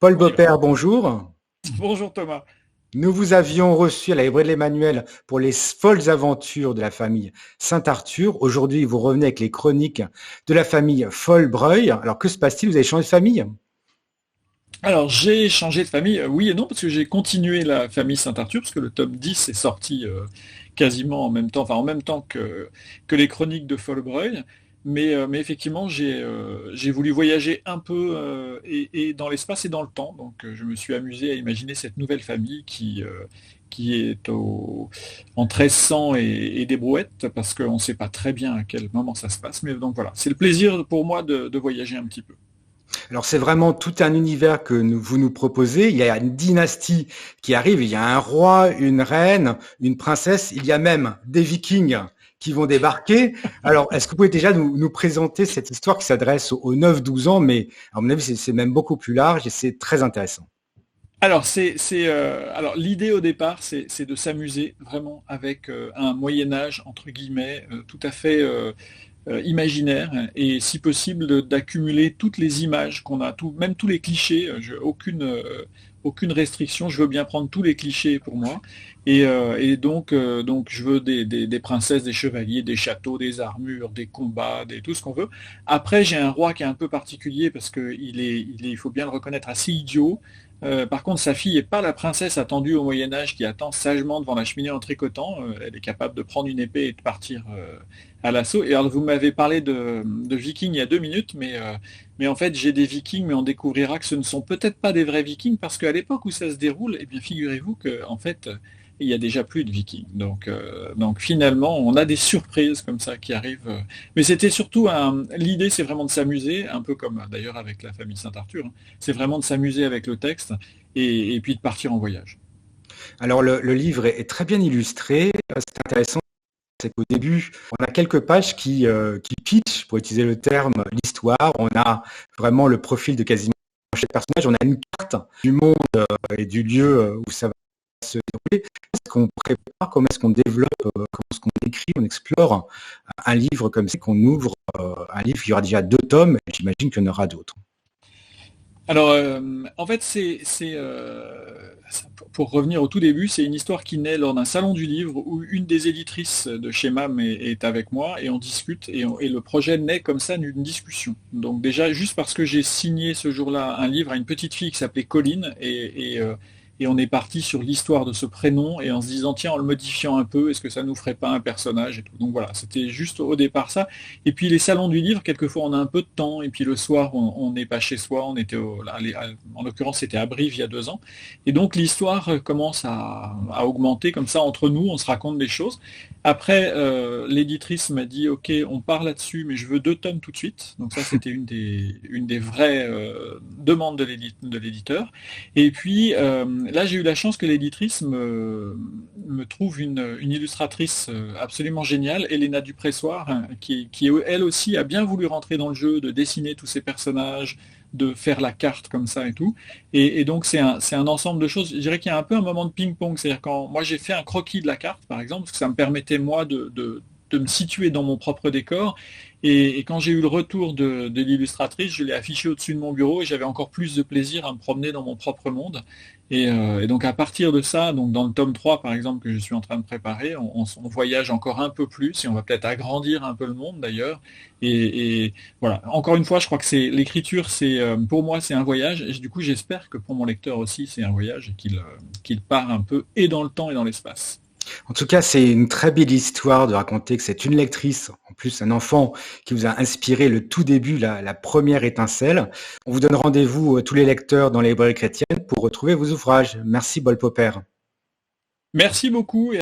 Paul Oui, Bopper, bonjour. bonjour Thomas. Nous vous avions reçu à la librairie de l'Emmanuel pour les folles aventures de la famille Saint-Arthur. Aujourd'hui, vous revenez avec les chroniques de la famille Follbreuil. Alors, que se passe-t-il? Vous avez changé de famille? Alors j'ai changé de famille, oui et non, parce que j'ai continué la famille Saint-Arthur, parce que le tome 10 est sorti quasiment en même temps, enfin en même temps que les chroniques de Folbreuil. Mais effectivement, j'ai voulu voyager un peu et dans l'espace et dans le temps. Donc je me suis amusé à imaginer cette nouvelle famille qui est en 1300 et des brouettes, parce qu'on ne sait pas très bien à quel moment ça se passe. Mais donc voilà, c'est le plaisir pour moi de voyager un petit peu. Alors, c'est vraiment tout un univers que vous nous proposez. Il y a une dynastie qui arrive. Il y a un roi, une reine, une princesse. Il y a même des Vikings qui vont débarquer. Alors, est-ce que vous pouvez déjà nous présenter cette histoire qui s'adresse aux 9-12 ans, mais à mon avis, c'est même beaucoup plus large et c'est très intéressant. Alors, alors l'idée au départ, c'est de s'amuser vraiment avec un Moyen Âge, entre guillemets, tout à fait imaginaire, et si possible d'accumuler toutes les images qu'on a, même tous les clichés. Aucune restriction, je veux bien prendre tous les clichés pour moi. Et donc je veux des princesses, des chevaliers, des châteaux, des armures, des combats, tout ce qu'on veut. Après, j'ai un roi qui est un peu particulier parce qu'il faut bien le reconnaître, assez idiot. Par contre, sa fille n'est pas la princesse attendue au Moyen Âge qui attend sagement devant la cheminée en tricotant. Elle est capable de prendre une épée et de partir à l'assaut. Et alors, vous m'avez parlé de Vikings il y a 2 minutes, mais en fait, j'ai des Vikings, mais on découvrira que ce ne sont peut-être pas des vrais Vikings, parce qu'à l'époque où ça se déroule, eh bien, figurez-vous qu'en fait, il y a déjà plus de Vikings. Donc finalement, on a des surprises comme ça qui arrivent. Mais c'était surtout l'idée, c'est vraiment de s'amuser, un peu comme d'ailleurs avec la famille Saint-Arthur, hein. C'est vraiment de s'amuser avec le texte et puis de partir en voyage. Alors, le livre est très bien illustré. C'est intéressant, c'est qu'au début, on a quelques pages qui pitch, pour utiliser le terme, l'histoire. On a vraiment le profil de quasiment chaque personnage. On a une carte du monde et du lieu où ça va se dérouler. Est-ce qu'on prépare, comment est-ce qu'on développe, comment est-ce qu'on écrit, on explore un livre comme ça, qu'on ouvre un livre, il y aura déjà 2 tomes, et j'imagine qu'il y en aura d'autres. Alors, en fait, pour revenir au tout début, c'est une histoire qui naît lors d'un salon du livre où une des éditrices de chez MAM est avec moi et on discute et le projet naît comme ça d'une discussion. Donc déjà, juste parce que j'ai signé ce jour-là un livre à une petite fille qui s'appelait Colline et on est parti sur l'histoire de ce prénom et en se disant, tiens, en le modifiant un peu, est-ce que ça nous ferait pas un personnage et tout. Donc voilà, c'était juste au départ ça. Et puis les salons du livre, quelquefois on a un peu de temps, et puis le soir on n'est pas chez soi, on était en l'occurrence c'était à Brive il y a 2 ans. Et donc l'histoire commence à augmenter comme ça entre nous, on se raconte des choses. Après, l'éditrice m'a dit, ok, on part là-dessus, mais je veux 2 tomes tout de suite. Donc ça c'était une des vraies demandes de l'éditeur. Et puis là j'ai eu la chance que l'éditrice me trouve une illustratrice absolument géniale, Elena Dupressoir, hein, qui elle aussi a bien voulu rentrer dans le jeu, de dessiner tous ces personnages, de faire la carte comme ça et tout. Et donc c'est un ensemble de choses. Je dirais qu'il y a un peu un moment de ping-pong. C'est-à-dire quand moi j'ai fait un croquis de la carte, par exemple, parce que ça me permettait moi de me situer dans mon propre décor. Et quand j'ai eu le retour de l'illustratrice, je l'ai affiché au-dessus de mon bureau et j'avais encore plus de plaisir à me promener dans mon propre monde. Et donc à partir de ça, donc dans le tome 3 par exemple que je suis en train de préparer, on voyage encore un peu plus et on va peut-être agrandir un peu le monde d'ailleurs. Et voilà, encore une fois, je crois que c'est l'écriture, pour moi c'est un voyage et du coup j'espère que pour mon lecteur aussi c'est un voyage et qu'il part un peu et dans le temps et dans l'espace. En tout cas, c'est une très belle histoire de raconter que c'est une lectrice, en plus un enfant, qui vous a inspiré le tout début, la première étincelle. On vous donne rendez-vous, tous les lecteurs, dans les librairies chrétiennes pour retrouver vos ouvrages. Merci, Paul Popper. Merci beaucoup.